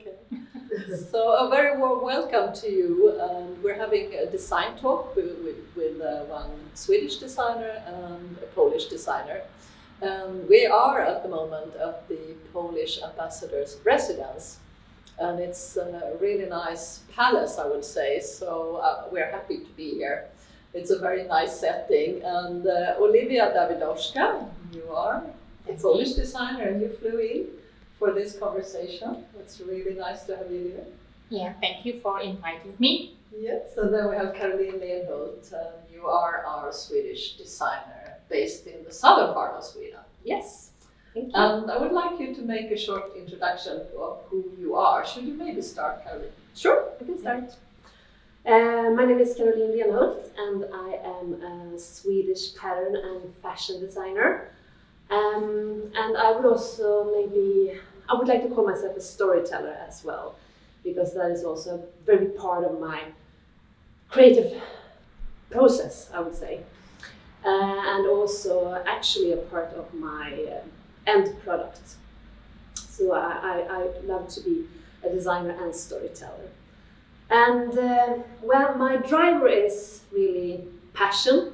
Okay. So a very warm welcome to you. We're having a design talk with one Swedish designer and a Polish designer. We are at the moment at the Polish ambassador's residence, and it's a really nice palace, I would say, so we're happy to be here. It's a very nice setting, and Oliwia Dawidowska, you are a Polish designer and you flew in for this conversation. It's really nice to have you here. Yeah, thank you for inviting me. Yes, and then we have Karoline Lenhult, and you are our Swedish designer based in the southern part of Sweden. Yes, thank you. And I would like you to make a short introduction of who you are. Should you maybe start, Karoline? Sure, I can start. My name is Karoline Lenhult, and I am a Swedish pattern and fashion designer. And I would also I would like to call myself a storyteller as well, because that is also a very part of my creative process, I would say. And also actually a part of my end product. So I love to be a designer and storyteller. And well, my driver is really passion.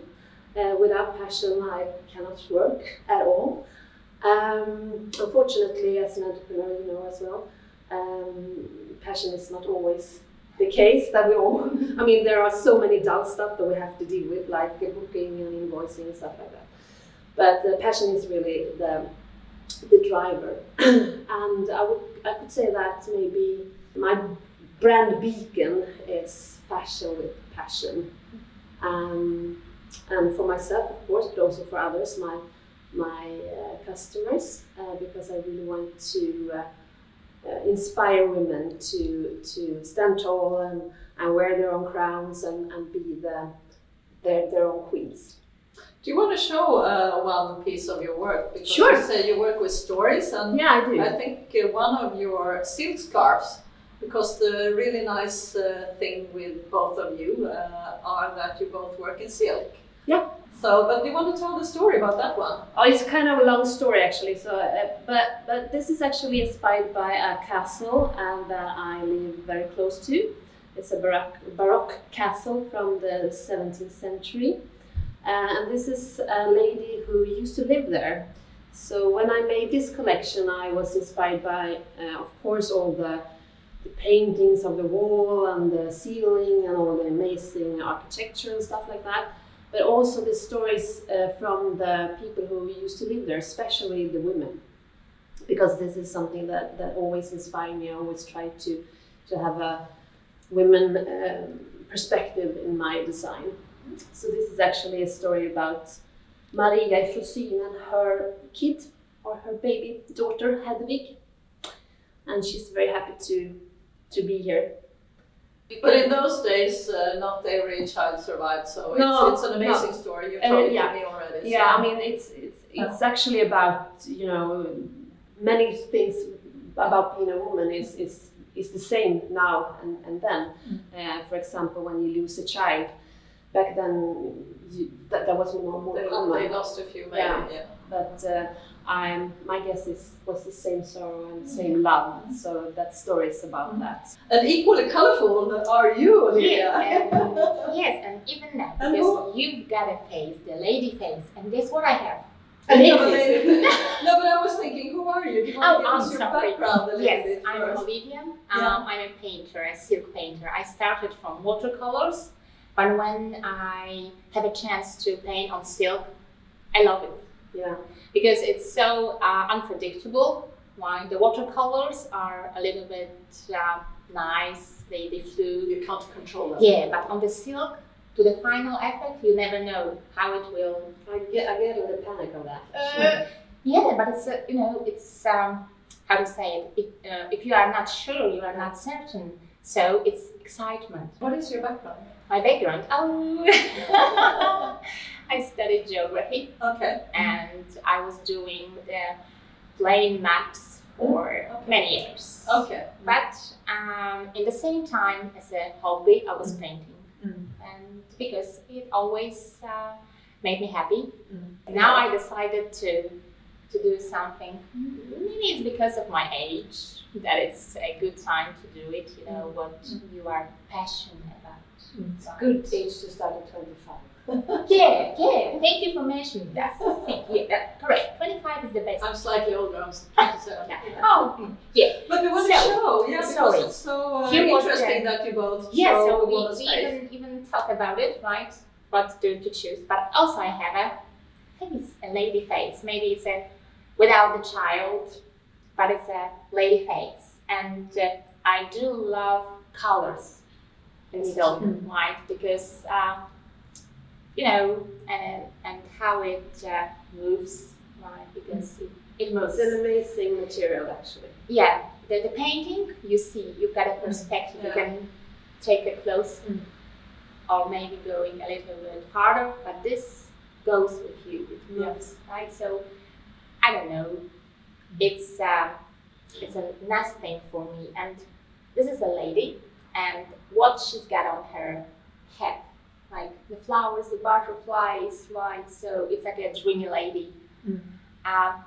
Without passion, I cannot work at all. Unfortunately, as an entrepreneur, you know as well, passion is not always the case that we all, I mean, there are so many dull stuff that we have to deal with, like booking and invoicing and stuff like that. But passion is really the driver. And I could say that maybe my brand beacon is fashion with passion. And for myself, of course, but also for others, my customers, because I really want to inspire women to stand tall and wear their own crowns and be their own queens. Do you want to show one piece of your work? Because sure. You say you work with stories, and yeah, I do. I think one of your silk scarves, because the really nice thing with both of you are that you both work in silk. Yeah. So, but do you want to tell the story about that one? Oh, it's kind of a long story actually. So, but this is actually inspired by a castle that I live very close to. It's a baroque castle from the 17th century, and this is a lady who used to live there. So when I made this collection, I was inspired by, of course, all the paintings of the wall and the ceiling and all the amazing architecture and stuff like that. But also the stories from the people who used to live there, especially the women, because this is something that always inspired me. I always try to have a women perspective in my design. So this is actually a story about Maria from Siden and her kid, or her baby daughter Hedvig, and she's very happy to be here. But in those days, not every child survived, so it's an amazing story. You told it to me already. Yeah, so. I mean, it's actually about, you know, many things about being a woman is the same now and then. For example, when you lose a child, back then that was more common. They lost a few, maybe. Yeah. But my guess was the same sorrow and the same love, so that story is about that. And equally colorful are you, Oliwia. Yes, and even now, because you've got a face, the lady face, and this what I have. No, but I was thinking, who are you? Do you want to give us your background a little bit? Yes, I'm Oliwia. I'm a painter, a silk painter. I started from watercolors, but when I have a chance to paint on silk, I love it. Yeah. Because it's so unpredictable. While the watercolors are a little bit nice, they flew. You can't control them. Yeah, but on the silk, to the final effect, you never know how it will. I get a little panic of that. Yeah, but it's it's how to say it. If you are not sure, you are not certain. So it's excitement. What is your background? My background? Oh. I studied geography, and I was doing the plane maps for many years. But in the same time, as a hobby, I was painting, and because it always made me happy. Now I decided to to do something. Maybe it's because of my age that it's a good time to do it. You know what you are passionate about. It's a good age to start at 25. Yeah. Thank you for mentioning that. That's correct. 25 is the best. I'm slightly older. I'm 27. Oh, yeah. But we want to show, because it's so interesting that you both show so woman's we face. even talk about it, right? What to choose. But also I have I think it's a lady face. Maybe it's a without the child, but it's a lady face. And I do love colors in the middle, right? Because you know, and how it moves, right? Because it moves. It's an amazing material, actually. Yeah, the painting, you see, you've got a perspective. You can take it close, or maybe going a little bit farther. But this goes with you. It moves, right? So I don't know. It's a nice thing for me. And this is a lady, and what she's got on her head. Like the flowers, the butterflies, right? So it's like a dreamy lady. I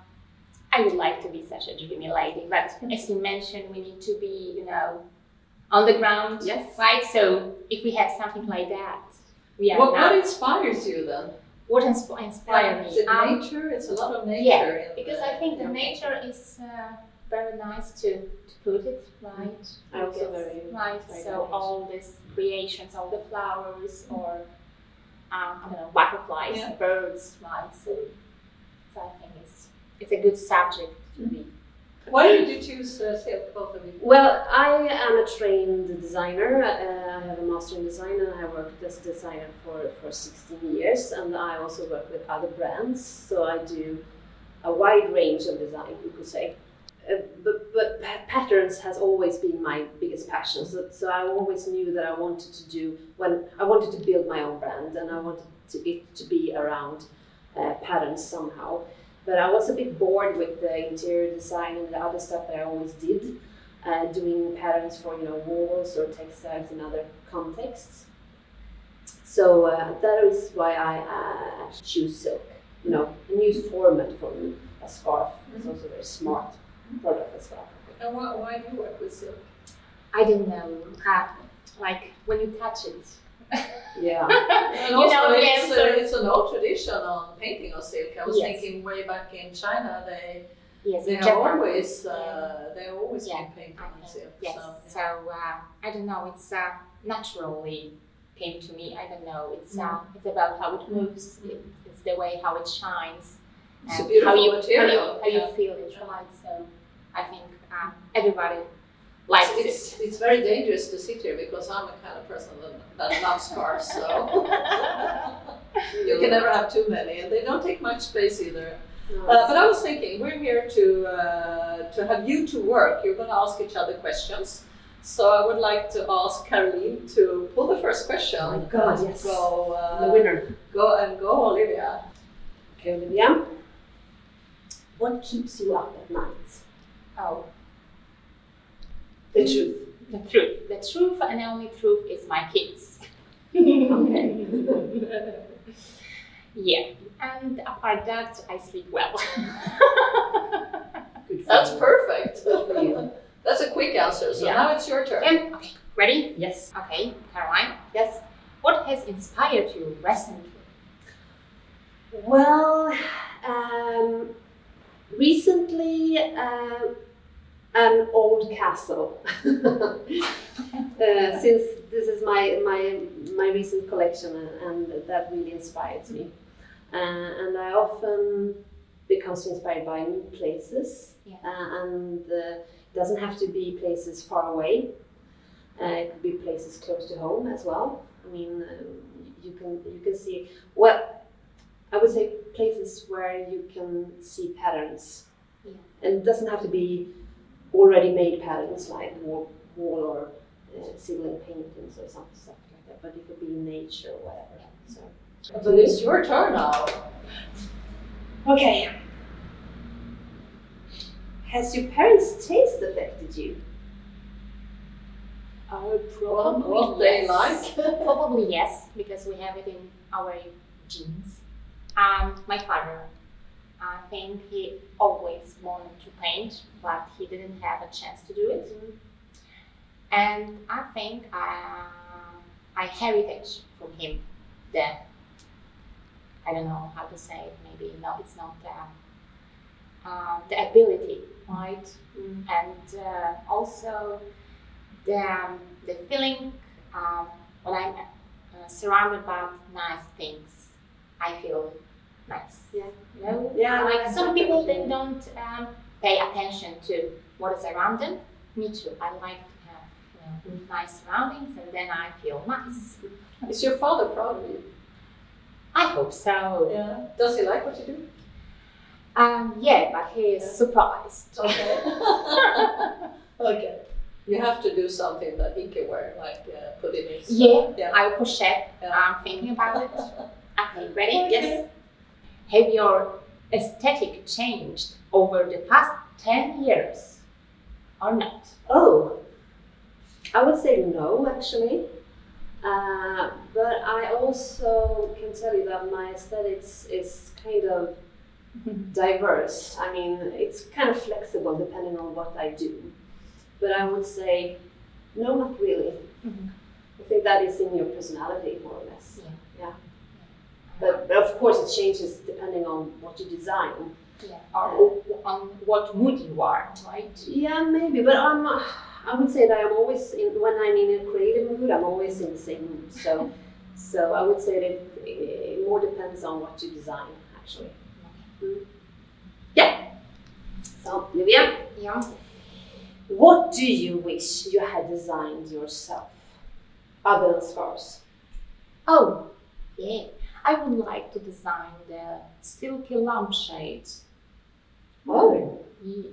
would like to be such a dreamy lady, but as you mentioned, we need to be, you know, on the ground, right? So if we have something like that, what inspires you then? What inspires me? Is it nature? It's a lot of nature. Yeah, because I think the nature is very nice to put it, right? Also very right. So all these creations, all the flowers, or I don't know, butterflies, birds, right? So I think it's a good subject to be. Why did you choose silk, both of you? Well, I am a trained designer. I have a master in design, and I worked as a designer for 16 years. And I also work with other brands, so I do a wide range of design, you could say. But patterns has always been my biggest passion. So I always knew that I wanted to build my own brand, and I wanted it to be around patterns somehow. But I was a bit bored with the interior design and the other stuff that I always did, doing patterns for walls or textiles in other contexts. So that is why I choose silk. A new format for me. A scarf is also a very smart product as well. And why do you work with silk? I don't know. Like when you touch it. Yeah. And also it's an old tradition on painting on silk. I was thinking way back in China they have always been painting on silk. Yes. So I don't know. It's naturally came to me. I don't know. It's about how it moves. It's the way how it shines. It's a beautiful material. How you feel it, right? So I think everybody likes it. It's very dangerous to sit here because I'm a kind of person that loves scarves, so you can never have too many, and they don't take much space either. No, but I was thinking, we're here to have you two work. You're going to ask each other questions. So I would like to ask Karoline to pull the first question. Oh my God, yes. Go, the winner. Go, Oliwia. Okay, Oliwia. What keeps you up at night? Oh. The truth. The truth. The truth and only truth is my kids. Okay. Yeah. And apart that, I sleep well. That's perfect. That's a quick answer. So now it's your turn. Okay. Ready? Yes. Okay. Caroline? Yes. What has inspired you recently? Well, recently an old castle. Since this is my recent collection, and that really inspires me. And I often become inspired by new places, and it doesn't have to be places far away. It could be places close to home as well. I mean, you can see, well, I would say places where you can see patterns, and it doesn't have to be already made patterns like wall or ceiling paintings or something like that. But it could be nature or whatever. So. But it's your turn now. Okay. Has your parents' taste affected you? Probably what they like. Probably yes, because we have it in our genes. My father I think he always wanted to paint, but he didn't have a chance to do it. And I think I heritage from him that, I don't know how to say it, maybe no, it's not the ability, right? And also the feeling when I'm surrounded by nice things, I feel nice. Yeah. You know? Yeah. Like some people, they don't pay attention to what is around them. Me too. I like to have nice surroundings, and then I feel nice. Is your father proud of you? I hope so. Yeah. Does he like what you do? Yeah, but he is surprised. Okay. Okay. You have to do something that he can wear, like put in his... Yeah, I will push it. I'm thinking about it. Okay, ready? Okay. Yes. Have your aesthetic changed over the past 10 years or not? Oh, I would say no, actually. But I also can tell you that my aesthetics is kind of diverse. I mean, it's kind of flexible depending on what I do. But I would say, no, not really. I think that is in your personality, more or less. Yeah. But of course, it changes depending on what you design. Yeah. Or on what mood you are, right? Yeah, maybe. But I would say that I'm always when I'm in a creative mood, I'm always in the same mood. So I would say that it more depends on what you design, actually. Yeah. So, Oliwia? Yeah. What do you wish you had designed yourself, other than scarves? Oh, yeah. I would like to design the silky lampshades. Oh. Yeah.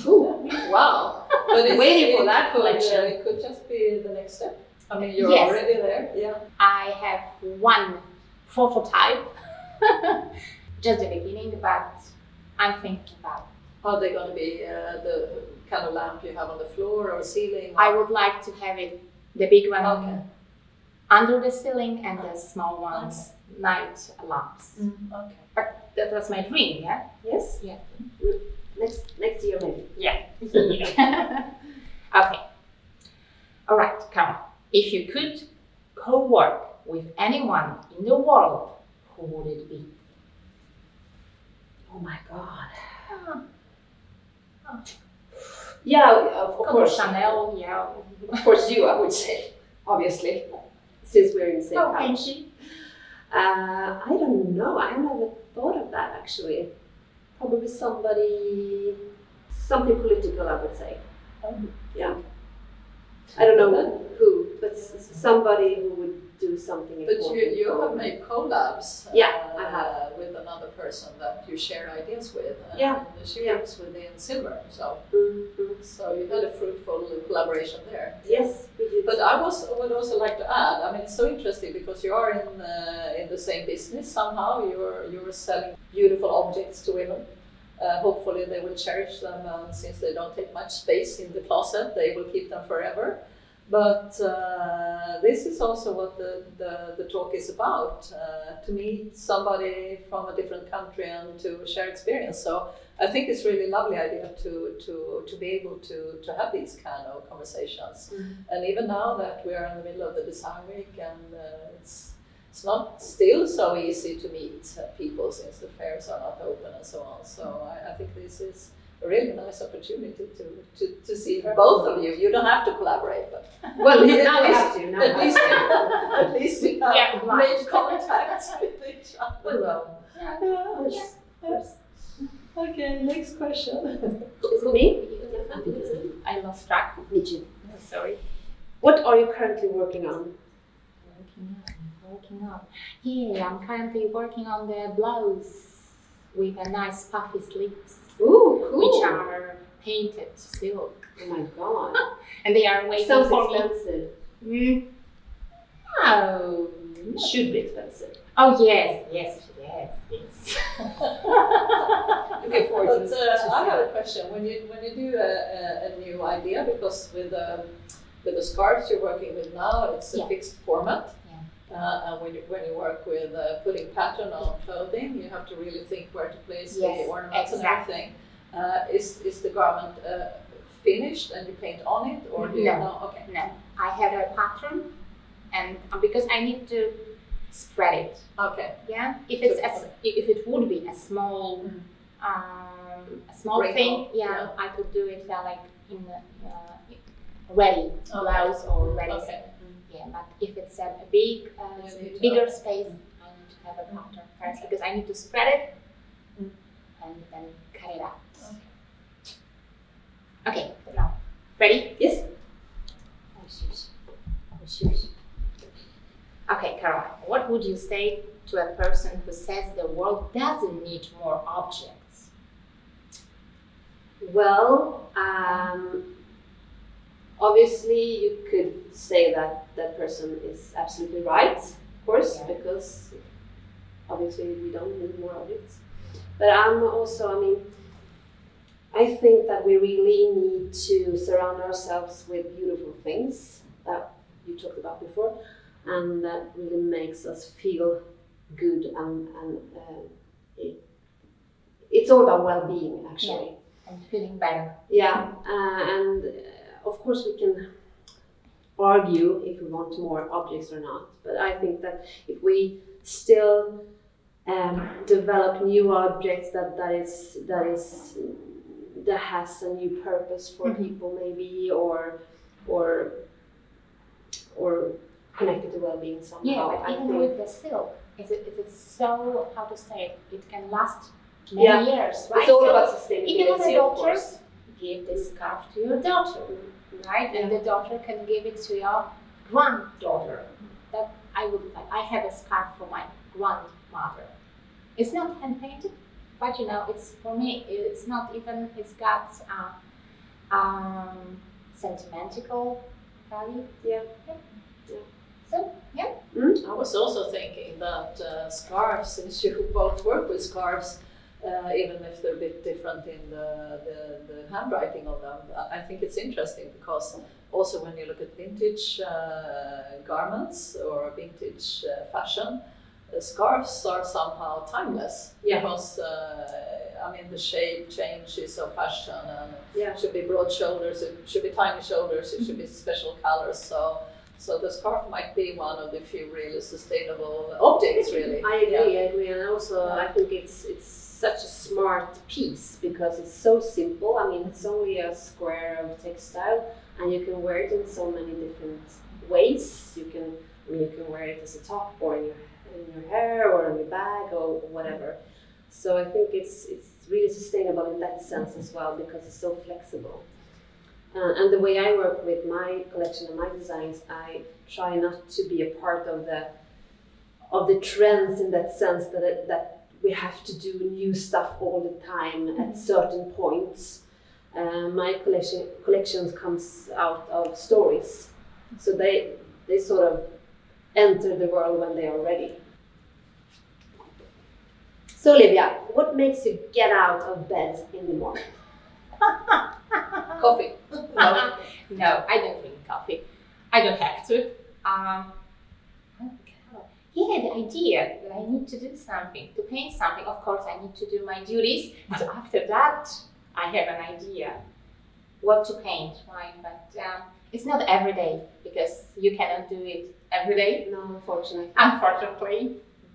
Cool. Wow. But waiting for that collection. It could just be the next step. I mean, you're already there. Yeah. I have one prototype. Just the beginning, but I'm thinking about. Are they going to be the kind of lamp you have on the floor or ceiling? Or? I would like to have it, the big one, under the ceiling, and the small ones, night lamps. Okay. But that was my dream, yeah? Yes? Yeah. Next year, maybe. Yeah. Okay. All right, come on. If you could co-work with anyone in the world, who would it be? Oh my God. Yeah, of course. Chanel, yeah. Of course you, I would say, obviously, since we're in the same house. I don't know. I never thought of that, actually. Probably something political, I would say. Yeah. I don't know who, but somebody who would do something important. But you have made collabs I have. with another person that you share ideas with. And she works within silver, so you had a fruitful collaboration there. Yes, we did. But I would also like to add, I mean, it's so interesting because you are in the same business somehow. You're selling beautiful objects to women. Hopefully they will cherish them, and since they don't take much space in the closet, they will keep them forever. But this is also what the talk is about, to meet somebody from a different country and to share experience. So I think it's really lovely idea to be able to have these kind of conversations. And even now that we are in the middle of the design week, and it's not still so easy to meet people since the fairs are not open and so on. So I think this is a really nice opportunity to see both of you. You don't have to collaborate, but well, now we have to. At least we have made contacts with each other. We will. Yes. Okay, next question. Is it me? I lost track. Me too. Sorry. What are you currently working on? Working on. Yeah, I'm currently working on the blouse with a nice puffy sleeves. Ooh, cool. Which are painted silk. Oh my God. And they are waiting sounds for expensive. me. Oh. It should be expensive. Oh yes. Looking forward but, to I have a question. When you do a new idea, because with the scarves you're working with now, it's a fixed format. And when you work with putting pattern on clothing, you have to really think where to place the ornaments and everything. Is the garment finished and you paint on it, or do you know? Okay. No, I have a pattern, and because I need to spread it. Okay. Yeah. If it would be a small thing, I could do it like in ready blouse or ready. Okay. Yeah, but if it's a big, bigger space, I need to have a pattern first because I need to spread it and then cut it out. Okay, now ready? Yes. Okay, Caroline, what would you say to a person who says the world doesn't need more objects? Well, obviously you could say that that person is absolutely right, of course, because obviously we don't need more objects. But I think that we really need to surround ourselves with beautiful things that you talked about before, and that really makes us feel good, and it's all about well-being, actually. Yeah. And feeling better. Yeah, and of course we can argue if we want more objects or not, but I think that if we still develop new objects that has a new purpose for people, maybe, or connected to well-being somehow. Yeah, but even with the silk, if it's so, how to say it, it can last many years, right? It's all about sustainability. If you have a daughter, give this scarf to your daughter, right? Yeah. And the daughter can give it to your granddaughter. That I have a scarf for my grandmother. It's not hand painted, but it's for me. It's not even. It's got sentimental value. Yeah. So I was also thinking that scarves, since you both work with scarves, even if they're a bit different in the handwriting of them, I think it's interesting because also when you look at vintage garments or vintage fashion, scarves are somehow timeless. Yeah. Because the shape changes of fashion, and it should be broad shoulders, it should be tiny shoulders, it should be special colors. So the scarf might be one of the few really sustainable objects, really. I agree, and also I think it's such a smart piece because it's so simple. It's only a square of textile, and you can wear it in so many different ways. You can wear it as a top, or in your hair, or in your bag, or whatever. So I think it's really sustainable in that sense as well, because it's so flexible. And the way I work with my collection and my designs, I try not to be a part of the trends in that sense that we have to do new stuff all the time at certain points. My collections comes out of stories, so they sort of enter the world when they are ready. So Olivia, what makes you get out of bed in the morning? Coffee. No, I don't drink coffee. I don't have to. The idea that I need to do something, to paint something. Of course, I need to do my duties. So after that, I have an idea what to paint, right? But it's not every day, because you cannot do it every day. No, unfortunately.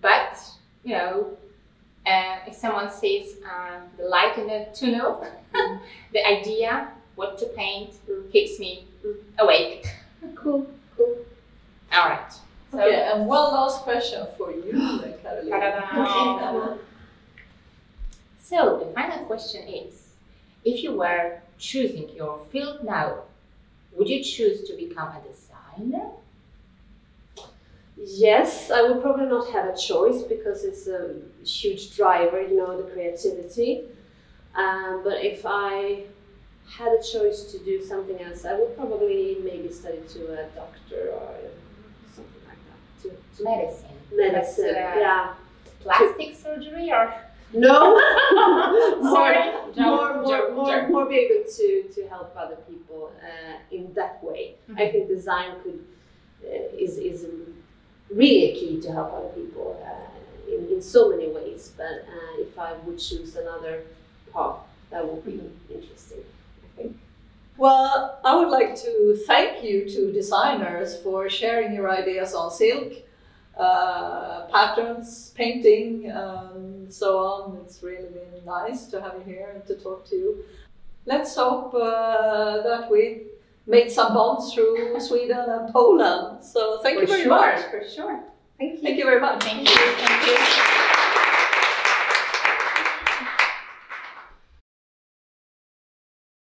But if someone sees the light in the tunnel, the idea what to paint keeps me awake. Cool. All right. So, and one last question for you, Caroline. Okay. So the final question is, if you were choosing your field now, would you choose to become a designer? Yes, I would probably not have a choice because it's a huge driver, the creativity. But if I had a choice to do something else, I would probably maybe study to a doctor or something like that. Medicine. Yeah. Plastic surgery or? No. Sorry. More be able to help other people in that way. I think design is really a key to help other people in so many ways. But if I would choose another path, that would be interesting, I think. Well, I would like to thank you two designers for sharing your ideas on silk, patterns, painting, and so on. It's really been nice to have you here and to talk to you. Let's hope that we made some bonds through Sweden and Poland. So thank you very much. For sure. Thank you. Thank you very much. Thank you. Thank you.